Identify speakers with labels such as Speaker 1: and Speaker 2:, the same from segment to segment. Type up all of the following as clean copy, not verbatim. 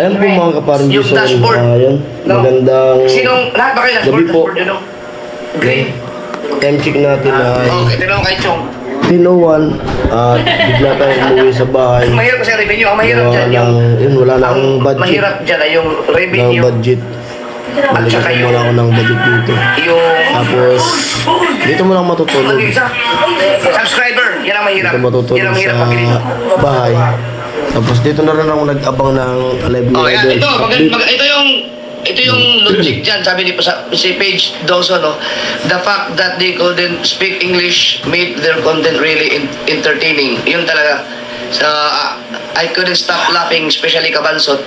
Speaker 1: Ayan po mga kaparang
Speaker 2: Yung dashboard.
Speaker 1: Ayan, magandang
Speaker 2: lahat ba kayo
Speaker 1: gabi po.
Speaker 2: Okay.
Speaker 1: Time check natin ay
Speaker 2: Okay, tinanong kay Chong.
Speaker 1: 10:01 at bigla tayong umuwi sa bahay.
Speaker 2: Mahirap kasi revenue. Ang mahirap dyan yung...
Speaker 1: Wala na akong budget.
Speaker 2: Mahirap dyan ay yung revenue.
Speaker 1: budget.
Speaker 2: At saka yung...
Speaker 1: Wala ako ng budget dito.
Speaker 2: Yung...
Speaker 1: Tapos, dito mo lang matutulog.
Speaker 2: Subscriber, yan ang mahirap.
Speaker 1: Dito matutulog
Speaker 2: Yan ang mahirap
Speaker 1: sa bahay. Tapos dito na rin ako nag-abang ng live ni Idol.
Speaker 2: Ito yung logic dyan, sabi ni si Paige Dawson, no? The fact that they couldn't speak English made their content really entertaining. Yun talaga. So, I couldn't stop laughing, especially Kabansot.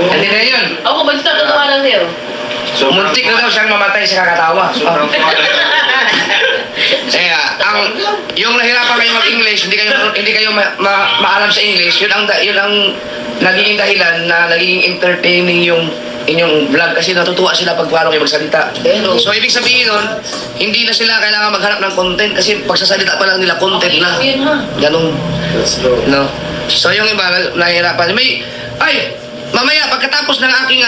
Speaker 2: Hindi na yun.
Speaker 3: Ako, basta natuwa lang sa'yo.
Speaker 2: Muntik na daw siyang mamatay sa kakatawa. Yung nahirapan kayo mag-English, hindi kayo maalam sa English, yun ang nagiging dahilan na nagiging entertaining yung inyong vlog kasi natutuwa sila pag paano kayo magsalita. So, ibig sabihin nun, hindi na sila kailangan maghanap ng content kasi pagsasalita pa lang nila content na. Ganun. No? So, yung iba, nahihirapan. Mamaya, pagkatapos ng aking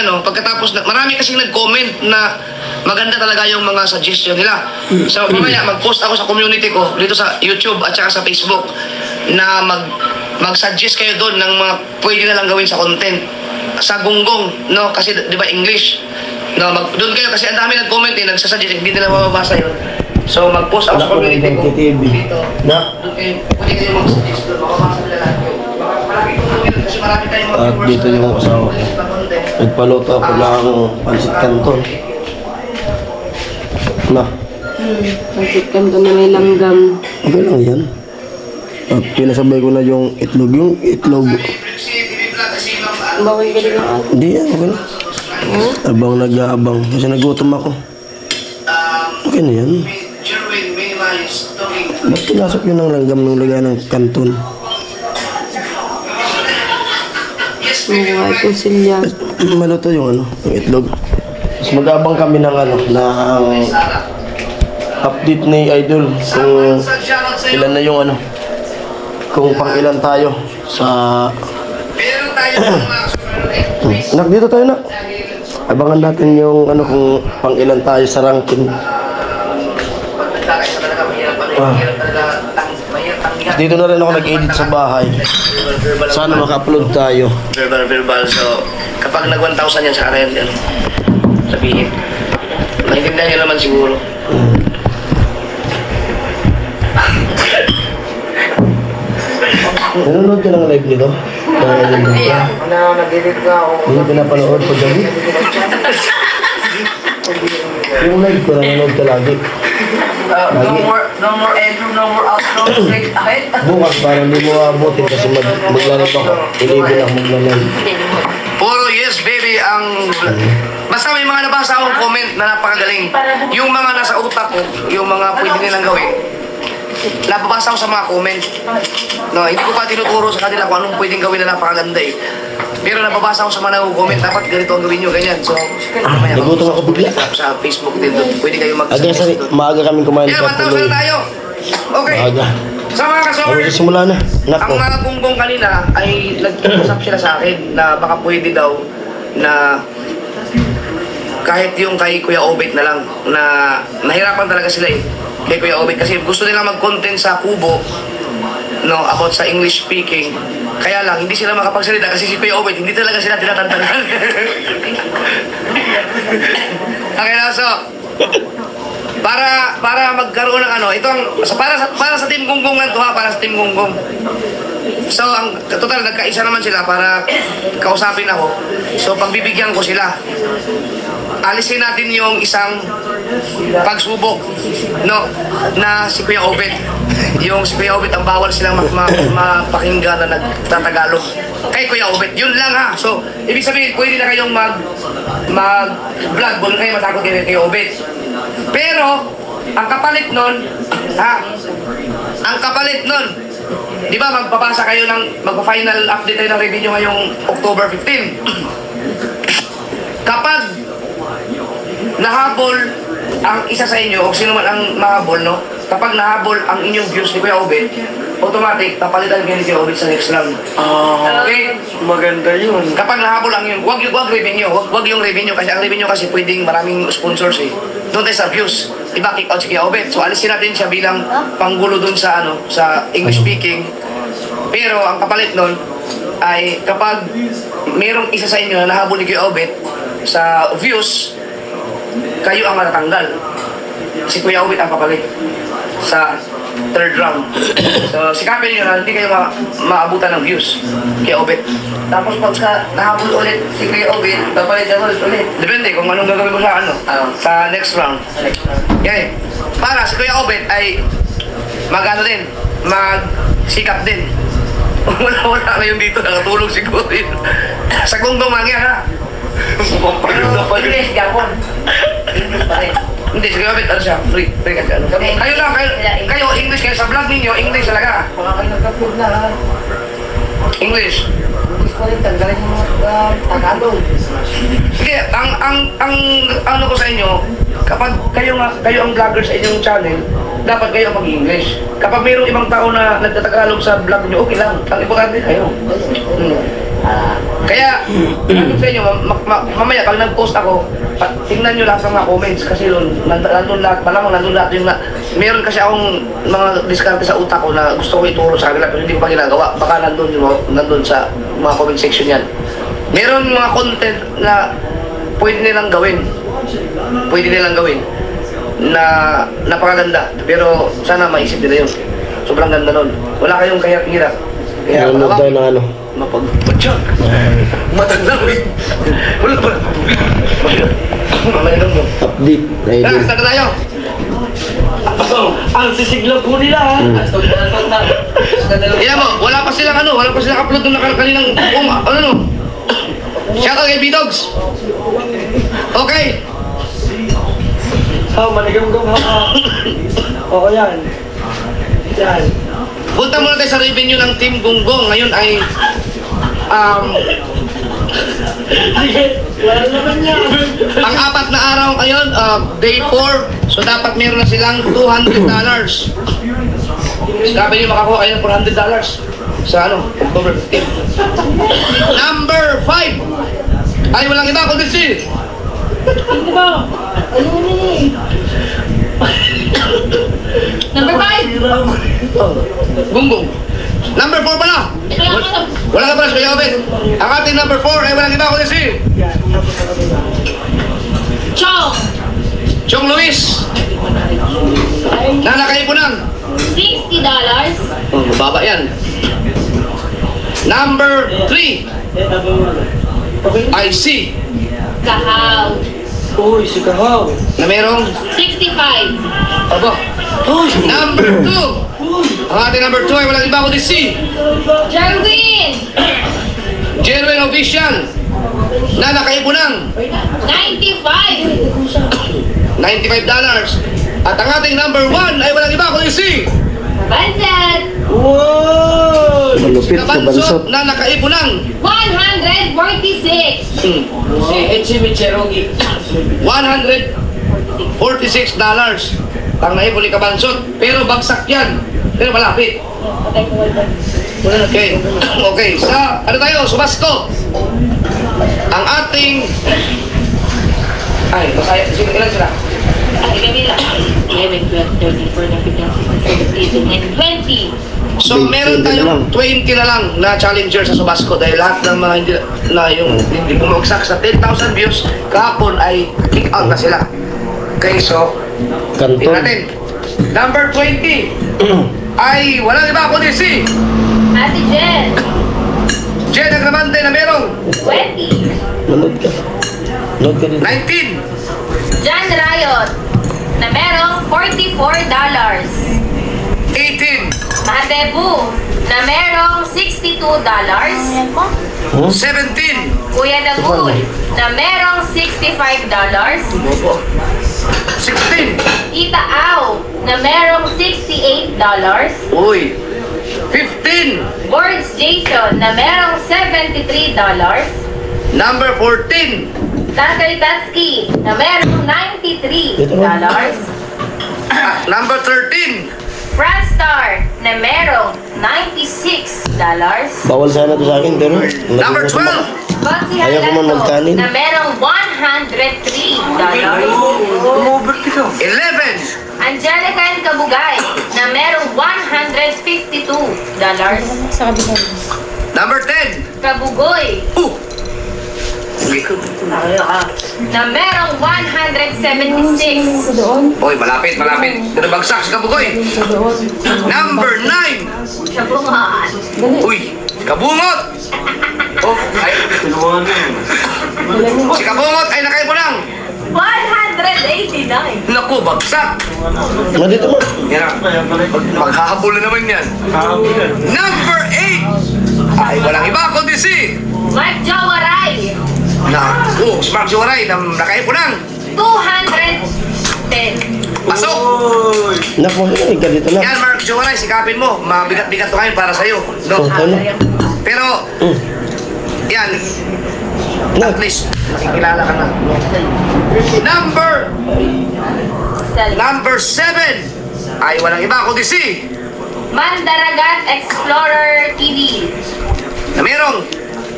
Speaker 2: marami kasing nag-comment na maganda talaga yung mga suggestion nila. So, mamaya, mag-post ako sa community ko, dito sa YouTube at saka sa Facebook, na mag-suggest kayo doon ng mga pwede na lang gawin sa content. Sa gunggong, no? Kasi, di ba, English. No, doon kayo, kasi ang dami nag-comment nagsasuggest, hindi nila mababasa yun. So, mag-post ako sa community ko. Dito. Doon kayo, pwede kayo mag-suggest doon, mababasa nila lahat yun. Kasi marami tayong mga
Speaker 1: At dito yung asawa ko. Nagpaluto ako ng pansit canton.
Speaker 3: Pansit canton na may langgam.
Speaker 1: Okay lang yan. At pinasabay ko na yung itlog.
Speaker 3: Bawal ka din ako.
Speaker 1: Hindi yan, okay na. Abang nag-aabang. Kasi nagutom ako. Okay na yan. Ba't pinasok yun ng langgam nung lagay ng canton?
Speaker 3: Mga itong silya.
Speaker 1: Maluto yung itlog. Mas mag-abang kami ng update ni Idol kung ilan na yung kung pang ilan tayo sa dito tayo na. Abangan natin yung kung pang ilan tayo sa ranking. Dito na rin ako nag-edit sa bahay. Sana maka-upload tayo.
Speaker 2: Verbal. So, kapag nag-1,000 yan sa akin, sabihin. Maintindihan nyo naman siguro.
Speaker 1: Nanonood ka ng live nito?
Speaker 2: Nag-edit ka ako.
Speaker 1: Hindi pinapanood pag gabi? Yung live ko, nanonood ka lagi.
Speaker 2: No more Andrew, no more outro. Straight ahead.
Speaker 1: Bukas parang hindi mo abutin kasi maglalap ako. Ilibin ako maglalap.
Speaker 2: Puro yes baby ang... Basta may mga nabasa akong comment na napakagaling. Yung mga nasa utak ko, yung mga pwede nilang gawin, nababasa ko sa mga comment. No, hindi ko pa tinuturo sa kanila kung anong pwedeng gawin na napakaganda eh. Pero nababasa ko sa mga nag-comment, dapat ganito ang gawin nyo, ganyan. So,
Speaker 1: nagutom ako bigla.
Speaker 2: Sa Facebook din doon, pwede kayo mag-suggest doon.
Speaker 1: Maaga kaming kumain
Speaker 2: sa tuloy. 1,000 na tayo! Okay.
Speaker 1: Maaga.
Speaker 2: Sa mga kasomers,
Speaker 1: simula na.
Speaker 2: Ang mga gunggong kanina ay nag-usap sila sa akin na baka pwede daw na kahit yung kay Kuya Obet na lang, na nahirapan talaga sila eh. Kay Kuya Obet kasi gusto nila mag-content sa Kubo, no, about sa English speaking. Kaya lang, hindi sila makapagsalita kasi si Kuya Obet, hindi talaga sila tinatantanan. Okay na, so, para magkaroon ng para sa Team Gunggong lang to ha, para sa Team Gunggong. So, ang total, nagkaisa naman sila para kausapin ako. So, pagbibigyan ko sila. Alisin natin yung isang pagsubok, no, na si Kuya Obet. Yung si Kuya Obet, ang bawal silang mapakinggan na nagtatagalog. Kay Kuya Obet, yun lang ha. So, ibig sabihin, pwede na kayong mag-vlog, kung kayo matakot kayo kay Kuya Obet. Pero, ang kapalit nun, di ba magpapasa kayo magpa-final update tayo ng review ngayong October 15. Kapag nahabol ang isa sa inyo, o sino man ang mahabol, no? Kapag nahabol ang inyong views ni Kuya Obet, automatic, papalitan kayo ni Kuya Obet sa next round. Okay?
Speaker 4: Maganda yun.
Speaker 2: Kapag nahabol lang yun, wag revenue, wag yung revenue kasi ang revenue kasi pwedeng maraming sponsors eh. Doon tayo sa views. Iba kick out si Kuya Obet. So alisin natin siya bilang panggulo doon sa sa English speaking. Pero ang kapalit nun ay kapag mayroong isa sa inyo na nahabol ni Kuya Obet sa views, kayo ang matatanggal. Si Kuya Obet ang papalit sa third round. So, sikapin nyo na hindi kayo maabutan ng views kay Obet. Tapos pagka nahabol ulit si Kuya Obet, papalit ka ulit. Depende kung anong gagawin mo sa sa next round. Okay. Para si Kuya Obet ay mag-ano din, mag-sikap din. Wala ngayon dito, nakatulog siguro yun. Sa Gunggong Mangyan, ha? English, Japon. English pa rin. Hindi, sige, Obet, ano siya? Free kasi ano. Kayo lang, kayo English, kayo sa vlog ninyo, English talaga.
Speaker 3: Baka kayo nagka-food na ha.
Speaker 2: English.
Speaker 3: English pa rin, tanggalin yung mga Tagalog.
Speaker 2: Sige, ang ano ko sa inyo, kapag kayo ang vlogger sa inyong channel, dapat kayo ang mag-English. Kapag mayroong ibang tao na nagtatagalog sa vlog niyo, okay lang. Ang importante kayo. Kaya, ano sa inyo, mamaya pag nag-post ako, tingnan nyo lahat ng mga comments kasi nandun lahat, malamang nandun lahat yung meron kasi akong mga diskarte sa utak ko na gusto ko ituro sa kanila pero hindi ko pa ginagawa. Baka nandun sa mga comment section yan. Meron mga content na pwede nilang gawin. Na napakaganda. Pero sana maisip nila yun. Sobrang ganda nun. Wala kayong kahirap-hirap. Kaya
Speaker 1: Nanonood tayo ng ano.
Speaker 2: mapagpatsyag. Matanda mo eh. Wala ba? Mamaya lang mo.
Speaker 1: Update. Idol.
Speaker 2: Start na tayo.
Speaker 4: Ang sisigla po nila ha.
Speaker 2: Yan mo, wala pa silang upload nung kaninang shoutout kay B-Dogs. Okay.
Speaker 4: Maligam-gam ha. Oo yan. Yan.
Speaker 2: Punta muna tayo sa revenue ng Team Gunggong. Ngayon ay
Speaker 4: Wala naman yan.
Speaker 2: ang apat na araw ngayon, day 4. So dapat meron na silang $200. Sabi niyo makakuha kayo ng $400 sa October 15. Number 5. Ay, walang iba kundi si
Speaker 3: Number 5!
Speaker 2: Gunggong. Number 4 pala. Wala ka pala sa Kuya Obet. Ang ating number 4 ay walang iba kundi si
Speaker 3: Chong!
Speaker 2: Chong Luis. Na nakaipunan.
Speaker 3: $60.
Speaker 2: Mababa yan. Number 3 ay si
Speaker 3: Kahaw.
Speaker 4: Uy, si Kahaw.
Speaker 2: na merong
Speaker 3: 65.
Speaker 2: aba. Number 2. Ang ating number 2 ay walang iba kundi si
Speaker 3: Jerwin!
Speaker 2: Jerwin Official na nakaipunang
Speaker 3: $95.
Speaker 2: $95. At ang ating number 1 ay walang iba kundi si
Speaker 3: Bansat!
Speaker 4: Wow!
Speaker 1: Malupit na bansot.
Speaker 2: Kabansot na nakaipunang
Speaker 3: 146.
Speaker 4: Si Echimi Cherogi.
Speaker 2: $146 ang naipon ni Kabansot. Pero bagsak yan. Pero malapit. Okay. Okay. Sa ano tayo? Subasko. Ang ating ay, masaya. Sige, ilan sila?
Speaker 3: Ay, kami lang. 11, 12, 13, 14, 15, 16, 17, 20.
Speaker 2: So, meron tayong 20 na lang na challenger sa Subasco dahil lahat ng mga hindi bumagsak sa 10,000 views kahapon ay kick out na sila. Okay, so tingnan
Speaker 1: Kanton.
Speaker 2: natin. Number 20 ay walang iba kundi si
Speaker 3: Ate Jen,
Speaker 2: Jen Agramante na merong
Speaker 3: 20.
Speaker 1: Manood ka. Manood ka din.
Speaker 2: 19,
Speaker 3: John Riot, na merong $44.
Speaker 2: 18,
Speaker 3: Matebu, na merong $62.
Speaker 2: 17,
Speaker 3: Kuya Nagul, na merong $65.
Speaker 2: 16,
Speaker 3: Tita Au, na merong $68.
Speaker 2: uy, 15,
Speaker 3: Boards Jason, na merong $73.
Speaker 2: number 14,
Speaker 3: Tatay Tatsky, na merong $93.
Speaker 2: number 13,
Speaker 3: Franstar na merong $96.
Speaker 1: Bawal sana to sa akin, pero...
Speaker 2: Number 12.
Speaker 3: Bouncy
Speaker 1: Ayaw ko man
Speaker 3: Halato
Speaker 1: magkanin.
Speaker 3: na merong $103.
Speaker 2: 11.
Speaker 3: Angelica and Kabugay na merong $152.
Speaker 2: Number 10.
Speaker 3: Kabugoy na merong $176.
Speaker 2: Oy, malapit. Bagsak si Kabugoy. Number 9.
Speaker 3: Kabungan.
Speaker 2: Uy, si Kabungot. Oh, ay. Si Kabungot ay nakaipo lang.
Speaker 3: $189.
Speaker 2: Naku, bagsak.
Speaker 1: Nandito mo.
Speaker 2: Yan. Maghahabol na naman yan. Number 8. Ay, walang iba kundi si...
Speaker 3: Mike Jawaray
Speaker 2: Smart Joray na nakaipo lang.
Speaker 3: $210.
Speaker 2: Pasok.
Speaker 1: Naku, ka dito na.
Speaker 2: Yan, Mark Joray, sikapin mo. Mabigat-bigat to ngayon para sa'yo. No?
Speaker 1: Ano?
Speaker 2: Pero, yan,
Speaker 1: Na.
Speaker 2: at least, nakikilala ka na. Number 7. Ay, walang iba kundi si...
Speaker 3: Mandaragat Explorer TV
Speaker 2: Na merong...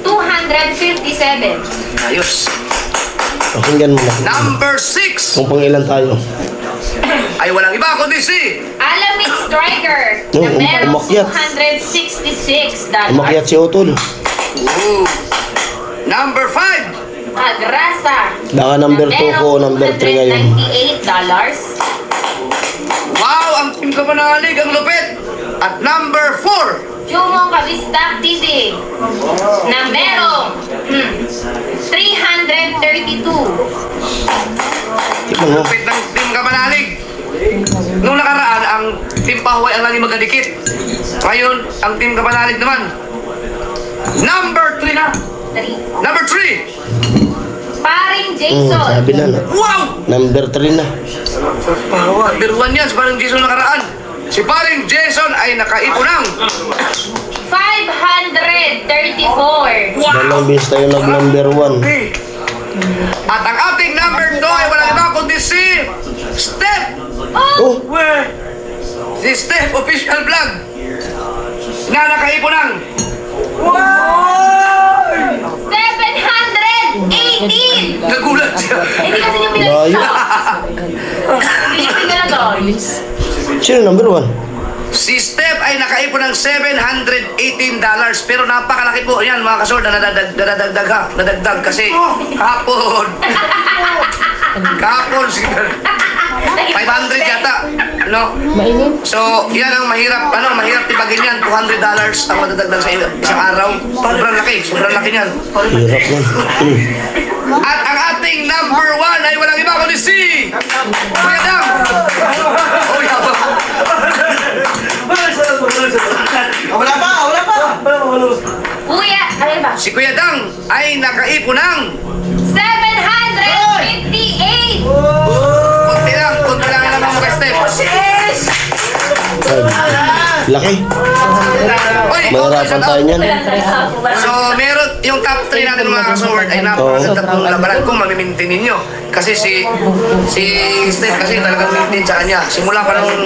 Speaker 3: $257.
Speaker 2: Ayos.
Speaker 1: Pakinggan mo na.
Speaker 2: Number 6.
Speaker 1: Kung pang ilan tayo.
Speaker 2: Ay, walang iba kundi si...
Speaker 3: Alamit Striker na merong
Speaker 1: umakyat.
Speaker 3: $266.
Speaker 1: Umakyat si Otol.
Speaker 2: Ooh. Number 5.
Speaker 3: Agrasa
Speaker 1: Baka number 2 ko o number 3 ngayon.
Speaker 3: $198.
Speaker 2: Wow, ang team Kabanalig, ang lupit. At number 4.
Speaker 3: Jumong Kabistak TV na merong $332.
Speaker 1: Tignan mo.
Speaker 2: Lupit ng team Kabanalig. Nung nakaraan, ang team Pahuay ang lagi magkadikit. Ngayon, ang team Kabanalig naman. Number 3 na. Number 3.
Speaker 3: Paring Jason
Speaker 1: Sabi na na.
Speaker 2: Wow!
Speaker 1: Number 3 na.
Speaker 2: Number 1 yan, si Paring Jason nakaraan. Si Paring Jason ay nakaipo ng
Speaker 3: $534.
Speaker 1: Dalawang beses tayo nag-number 1.
Speaker 2: At ang ating number 2 ay walang iba kundi si Steph.
Speaker 1: Oh!
Speaker 2: Si Steph Official Vlog na nakaipo ng
Speaker 3: 718.
Speaker 2: nagulat siya.
Speaker 3: Hindi kasi yung
Speaker 1: Layo.
Speaker 3: pinalista. Pilipin ka na guys.
Speaker 1: Sino number 1?
Speaker 2: Si Steph ay nakaipo ng $718 pero napakalaki po yan mga kasord na nadagdag kasi kahapon 500 yata, no? So, yan ang mahirap tibagin yan. $200 ang madadagdag sa isang araw. Sobrang laki niyan.
Speaker 1: Hirap nun.
Speaker 2: At ang ating number 1 ay walang iba kundi si Kuya Dang. Oh, yaba.
Speaker 4: Wala pa!
Speaker 3: Kuya, ano ba?
Speaker 2: Si Kuya Dang ay nakaipo ng
Speaker 3: 758.
Speaker 2: konti lang naman mo kay Steph.
Speaker 1: Laki.
Speaker 2: Oy,
Speaker 1: Mahirapan tayo niyan.
Speaker 2: so, meron yung top 3 natin mga kasword ay napakaganda pong labanan kung mamimintin ninyo. Kasi si Steph kasi talagang maintain sa kanya. Simula pa nung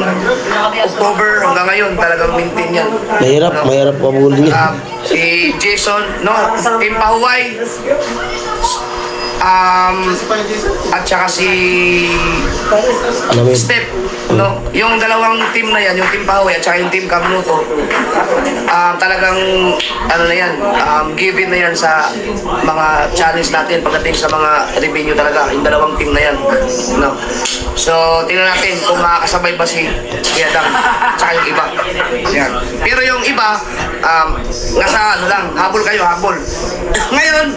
Speaker 2: October hanggang ngayon talagang maintain yan.
Speaker 1: Mahirap pabulin niya.
Speaker 2: Si Jason, no? Team Pahuay. At saka si
Speaker 1: Alam mo yun.
Speaker 2: Step, no? Yung dalawang team na yan, yung team Pahuay at saka yung team Kamnuto, talagang ano na yan, given na yan sa mga challenge natin pagdating sa mga revenue talaga, yung dalawang team na yan, no? So, tingnan natin kung makakasabay ba si Yadang at saka yung iba. Yan. Pero yung iba, nasa ano lang, habol kayo, habol. Ngayon,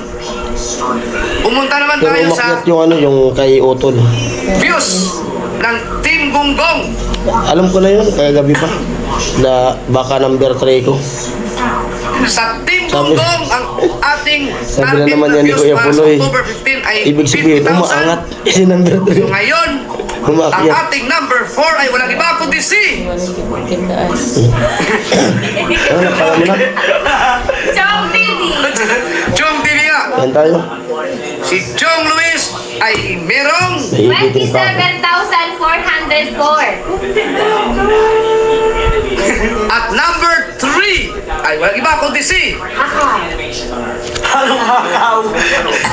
Speaker 2: pumunta naman
Speaker 1: Pero
Speaker 2: tayo sa
Speaker 1: umakyat yung yung kay Otol.
Speaker 2: views ng Team Gonggong.
Speaker 1: Alam ko na yun, kaya gabi pa. Na baka number 3 ko.
Speaker 2: Sa Team
Speaker 1: Sabi-
Speaker 2: Gonggong, ang ating
Speaker 1: Sabi na
Speaker 2: target
Speaker 1: naman yan ni
Speaker 2: views
Speaker 1: Kuya
Speaker 2: para sa
Speaker 1: Puloy.
Speaker 2: October 15 ay
Speaker 1: Ibig sabihin,
Speaker 2: 50,000.
Speaker 1: umaangat. Si number
Speaker 2: So
Speaker 1: 3.
Speaker 2: ngayon, ang
Speaker 1: Umakyat.
Speaker 2: ating number 4 ay walang iba kundi si
Speaker 1: Ano, nakala mo na?
Speaker 3: Chong TV.
Speaker 2: Chong TV nga.
Speaker 1: Yan tayo.
Speaker 2: Si Chong Luis ay merong
Speaker 1: Naiibitin pa ako.
Speaker 3: 27,404.
Speaker 2: At number 3 ay walang iba kundi si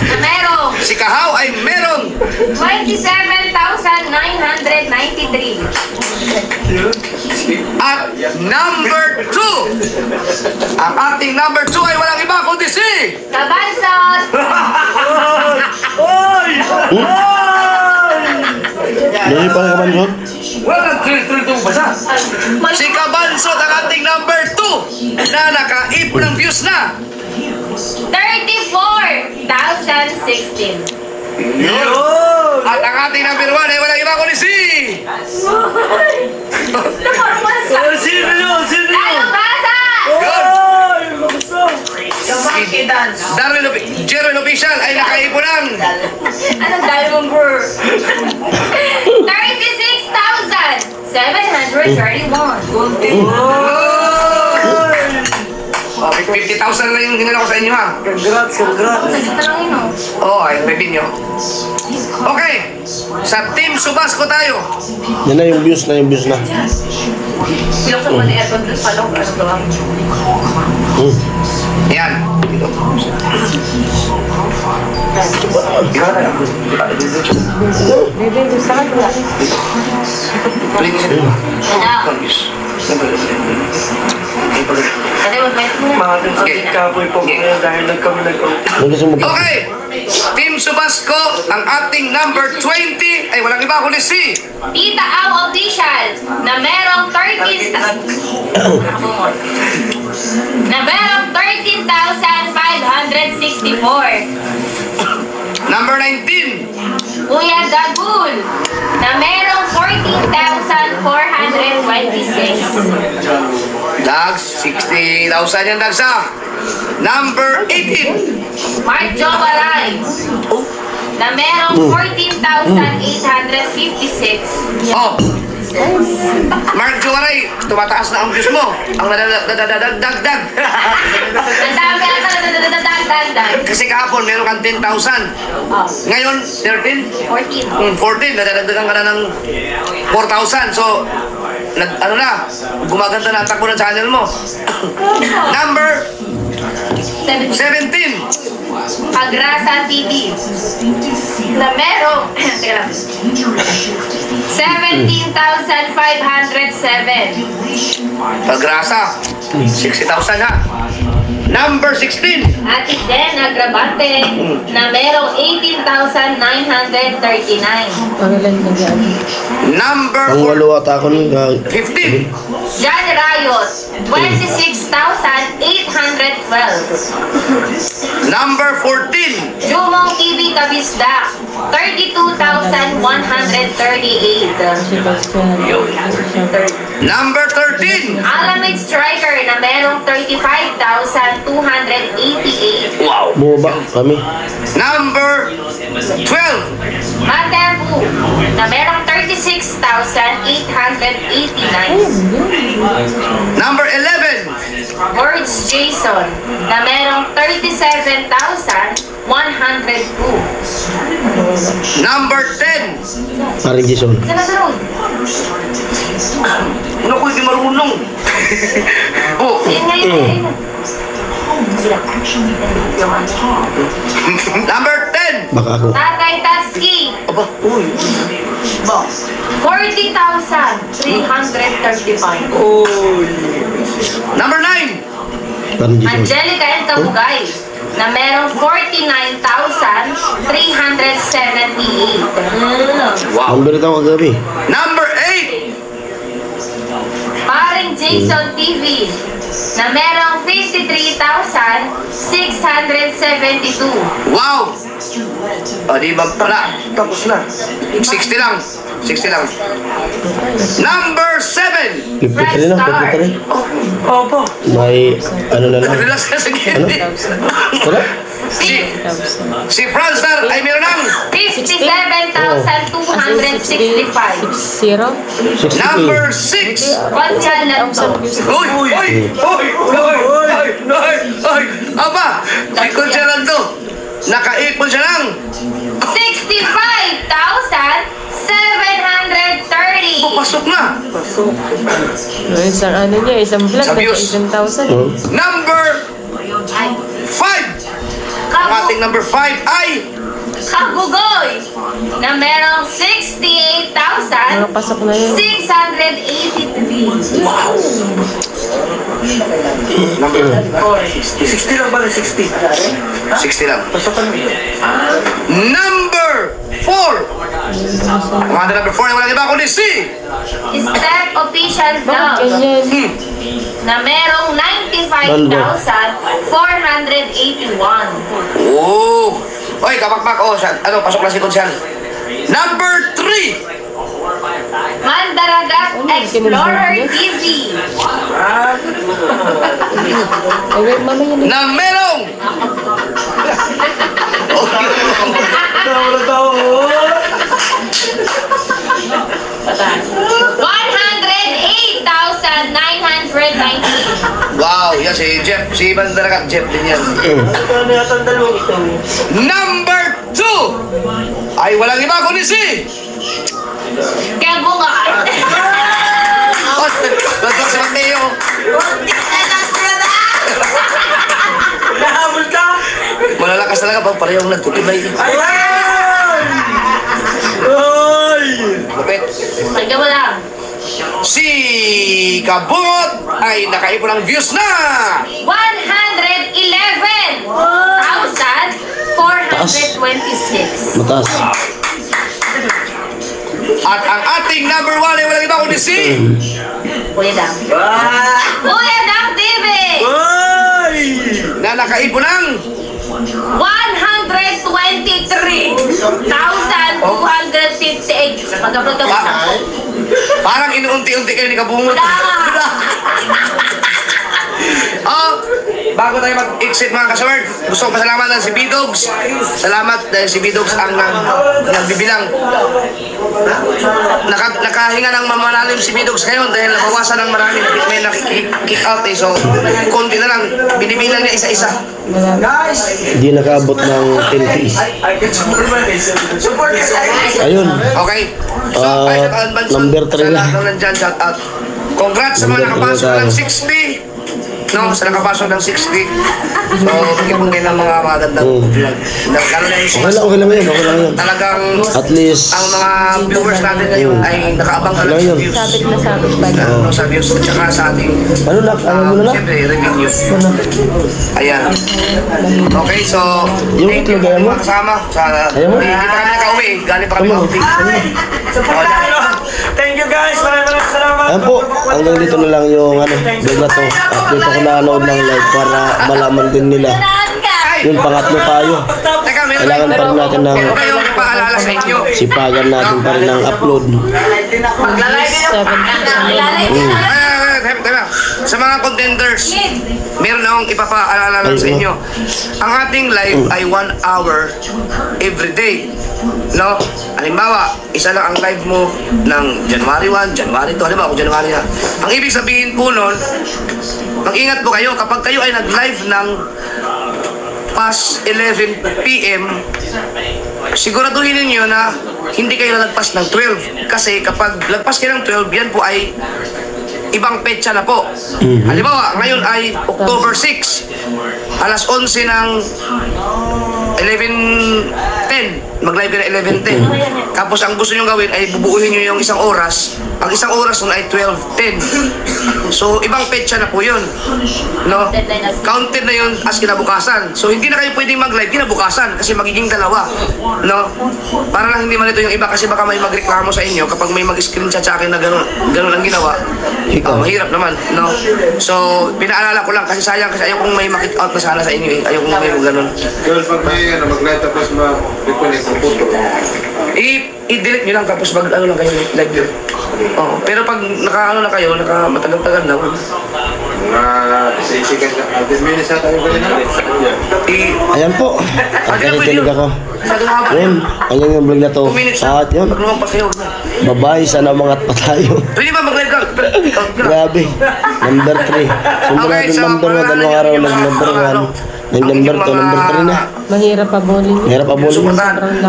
Speaker 3: Na merong
Speaker 2: si Kahaw ay meron
Speaker 3: 27,993.
Speaker 2: at number 2 ang ating number 2 ay walang iba kundi si
Speaker 3: Kabansot!
Speaker 1: Hindi pa rin kabansot.
Speaker 2: walang tuloy-tuloy basa si Kabansot ang ating number 2 na nakaipon ng views na
Speaker 3: 34,016.
Speaker 2: at ang ating number 1 ay walang iba kundi si Jerwin Official ay nakaipon ng
Speaker 3: Anong diamond bro? 36,731.
Speaker 2: 50,000 na yung hinala ko sa inyo ha.
Speaker 4: Congrats.
Speaker 3: Sagit na lang yun oh.
Speaker 2: Oo, ay may binyo. Okay, sa Team Subasco tayo.
Speaker 1: Yan na yung views na.
Speaker 3: Bilang sa mga aircon doon pala kung ano gawin.
Speaker 2: Yan.
Speaker 3: Kasi mag-bet mo na.
Speaker 4: Mga dun sa kaboy po ngayon dahil kami nag-out.
Speaker 2: Okay, Team Subasco, ang ating number 20 ay walang iba kundi si
Speaker 3: Tita Au Official na merong 13,564.
Speaker 2: number 19.
Speaker 3: Kuya Dagul na merong 14,426.
Speaker 2: Dags, 60,000 yan Dags ha. Number 18.
Speaker 3: Mark Jobaray na merong 14,856.
Speaker 2: Oh, Mark Juwaray, tumataas na ang views mo. Ang nadadagdag.
Speaker 3: Ang dami ata nadadagdag.
Speaker 2: Kasi kahapon meron kang 10,000.
Speaker 3: Oh,
Speaker 2: Ngayon, 13?
Speaker 3: 14.
Speaker 2: 14, nadadagdagan ka na ng 4,000. So, gumaganda na ang takbo ng channel mo. Number 17.
Speaker 3: Pagrasa TV na merong teka lang, 17,507.
Speaker 2: Pagrasa, 60,000 ha. Number 16.
Speaker 3: Ate Den Agrabante na merong 18,939.
Speaker 2: Number
Speaker 1: Ang walo ata ako nun.
Speaker 2: 15.
Speaker 3: John Rayot 26,812.
Speaker 2: Number 14.
Speaker 3: Jumong TV Kabisda 32,138.
Speaker 2: Number 13.
Speaker 3: Alamid Striker na merong 35,288.
Speaker 2: Wow.
Speaker 1: Bumaba kami.
Speaker 2: Number 12.
Speaker 3: Matebu na merong 36,889.
Speaker 2: Number 11.
Speaker 3: Words Jason na merong 37,102.
Speaker 2: Number 10.
Speaker 1: Paring Jason.
Speaker 3: Sunod-sunod.
Speaker 2: Ano ko hindi marunong? Oh.
Speaker 3: Yan nga yun.
Speaker 2: Number 10.
Speaker 1: Baka ako.
Speaker 3: Tatay Taski.
Speaker 2: Aba, uy.
Speaker 3: 40,335.
Speaker 2: Number 9.
Speaker 1: Paring Jason.
Speaker 3: Angelica and Kabugay na merong 49,378.
Speaker 2: Wow.
Speaker 1: Number ito kagabi.
Speaker 2: Number 8.
Speaker 3: Paring Jason TV na merong 53,672.
Speaker 2: Wow. O, di ba pala? Tapos na. 60 lang. 60 lang. Number 7.
Speaker 1: 53 na, 53.
Speaker 4: Opo.
Speaker 1: May ano na lang.
Speaker 2: Relax ka sa gilid.
Speaker 1: Wala?
Speaker 2: Si Franstar ay meron ng
Speaker 3: 57,265.
Speaker 1: 60K.
Speaker 2: number 6.
Speaker 3: Konsyal na ito.
Speaker 2: Uy! Aba! Si Concherando, nakaipon siya ng
Speaker 3: 65,730.
Speaker 2: po, pasok na.
Speaker 5: Isang ano niya, isang vlog
Speaker 2: Sa
Speaker 5: na
Speaker 2: views.
Speaker 5: 10,000.
Speaker 2: Number 5. Ang ating number 5 ay
Speaker 3: Kabugoy na merong 68,683.
Speaker 5: Mga pasok na yun.
Speaker 2: number
Speaker 4: 60 lang ba na 60?
Speaker 2: 60 lang.
Speaker 4: Pasokan mo yun.
Speaker 2: Number 4. Ang ating number 4 ay walang iba kundi si
Speaker 3: Step Official Vlog
Speaker 5: Ganyan.
Speaker 3: na merong 95,481.
Speaker 2: Oh. Oy, kapakpak. Oh, ano, pasok na si Konsyal. Number 3.
Speaker 3: Mandaragat Explorer TV
Speaker 5: Ay, wait, mamaya na.
Speaker 2: Na merong
Speaker 4: Wala tao.
Speaker 3: 108,990.
Speaker 2: wow, yan si Jeff. Si Bandaragat Jeff din yan.
Speaker 4: Ano yata ang dalawang ito?
Speaker 2: Number 2 ay walang iba kundi si
Speaker 3: Kabungan.
Speaker 2: Dr. si Mateo.
Speaker 4: Nahabol ka?
Speaker 2: Malalakas talaga pag parehong nagtutulay.
Speaker 4: Ayan! Oy!
Speaker 2: Kapit.
Speaker 3: Pagka mo lang.
Speaker 2: Si Kabungot ay nakaipon ng views na
Speaker 3: 111,426.
Speaker 1: Mataas.
Speaker 2: at ang ating number 1 ay walang iba kundi si
Speaker 3: Kuya Dang. Kuya Dang TV.
Speaker 4: Oy!
Speaker 2: na nakaipon ng
Speaker 3: 123,258. Pagka-upload ka ba?
Speaker 2: parang inuunti-unti kayo ni Kabungot. Bago tayo mag-exit mga kasword, gusto ko pasalamatan si B-Dogs. Salamat dahil si B-Dogs ang nagbibilang. Nakahinga ng mamalalim si B-Dogs ngayon dahil nabawasan ng marami. May nakikick out eh. So, konti na lang. Binibilang niya isa-isa.
Speaker 1: Hindi nakaabot ng 10K. Ayun.
Speaker 2: Okay. So,
Speaker 1: number 3 na.
Speaker 2: Sa lahat ng nandyan, shout out. Congrats sa mga nakapasok ng 60. No, sa nakapasok ng 60. So, bigyan mo kayo ng mga magandang vlog. Lalo na yung
Speaker 1: Okay lang yun, okay lang yun.
Speaker 2: talagang
Speaker 1: At least,
Speaker 2: ang mga viewers natin ngayon ay nakaabang ka lang
Speaker 1: Ano
Speaker 2: sa
Speaker 1: yun?
Speaker 2: views.
Speaker 5: Sabit na sabit pa.
Speaker 2: Ano sa views at saka sa ating
Speaker 1: ano na, alam mo na lang?
Speaker 2: siyempre, revenue. Ayan. Okay, so,
Speaker 1: Yung
Speaker 2: thank you
Speaker 1: itlog, ayaw mo?
Speaker 2: mga kasama. Sa,
Speaker 1: Ayaw mo?
Speaker 2: hindi pa kami nakauwi. Galing pa kami outing.
Speaker 4: Thank you guys. Maraming salamat.
Speaker 1: Ayan po, hanggang dito na lang yung vlog na to. At dito ko nanood ng live para malaman din nila.
Speaker 3: Saan ka?
Speaker 1: Yung pangatlo tayo.
Speaker 2: Teka, meron
Speaker 1: Kailangan pa rin natin ng
Speaker 2: meron kayong paalala sa inyo.
Speaker 1: sipagan natin pa rin ang upload.
Speaker 2: Teka, sa mga contenders, meron akong ipapaalala lang sa inyo. Ang ating live ay 1 hour every day. No? Halimbawa, isa lang ang live mo ng January 1, January 2, halimbawa kung January na. Ang ibig sabihin po nun, mag-ingat po kayo kapag kayo ay nag-live ng past 11 PM, siguraduhin ninyo na hindi kayo lalagpas ng 12. Kasi kapag lagpas kayo ng 12, yan po ay ibang petsa na po. Halimbawa, ngayon ay October 6, alas 11 ng 11:10. Mag-live ka na 11:10. Tapos ang gusto nyo gawin ay bubuuhin nyo yung isang oras. Ang isang oras nun ay 12:10. So, ibang petsa na po yun. No? Counted na yun as kinabukasan. So, hindi na kayo pwedeng mag-live kinabukasan kasi magiging dalawa. No? Para lang hindi malito yung iba kasi baka may magreklamo sa inyo kapag may mag-screenshot sa akin na ganun ang ginawa. Mahirap naman. No? So, pinaalala ko lang kasi sayang kasi ayaw kong may makit out na sana sa inyo eh. Ayaw kong may ganun.
Speaker 6: Girls, pag may mag-light tapos ma-reconnect ang photo.
Speaker 2: I-delete nyo lang tapos ano lang kayo live yun. Oh, pero pag naka-ano na kayo, matagal-tagal na.
Speaker 6: Mga 6 seconds na. 10 minutes na tayo ba na?
Speaker 1: Ayan po, at nakikinig ako.
Speaker 2: Masyadong haba
Speaker 1: Yun, ayan yung vlog na to.
Speaker 2: 2 minutes na.
Speaker 1: At yun,
Speaker 2: Pag lumampas kayo.
Speaker 1: bye-bye, sana umangat pa tayo.
Speaker 2: Pwede ba mag-live ka?
Speaker 1: Grabe, number 3. Sundan natin number 1, dalawang araw nag-number 1. Yung number 2, number 3 na.
Speaker 5: Mahirap pa bowling.
Speaker 1: Mahirap pa bowling.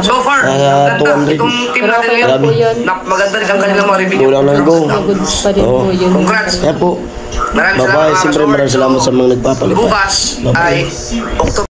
Speaker 2: So far,
Speaker 1: Ah,
Speaker 2: maganda.
Speaker 1: 200.
Speaker 2: Itong team
Speaker 5: Pero
Speaker 2: natin
Speaker 5: okay
Speaker 2: ngayon,
Speaker 5: lang po yun.
Speaker 2: maganda rin ang kanilang mga review.
Speaker 1: Kulang lang go.
Speaker 5: Goods pa rin
Speaker 1: Oo.
Speaker 5: po yun.
Speaker 2: Congrats.
Speaker 1: Kaya po,
Speaker 2: Maraming
Speaker 1: bye-bye.
Speaker 2: salamat,
Speaker 1: Siyempre
Speaker 2: mga
Speaker 1: maraming salamat sa mga nagpapalit.
Speaker 2: Bukas
Speaker 1: Bye-bye.
Speaker 2: ay October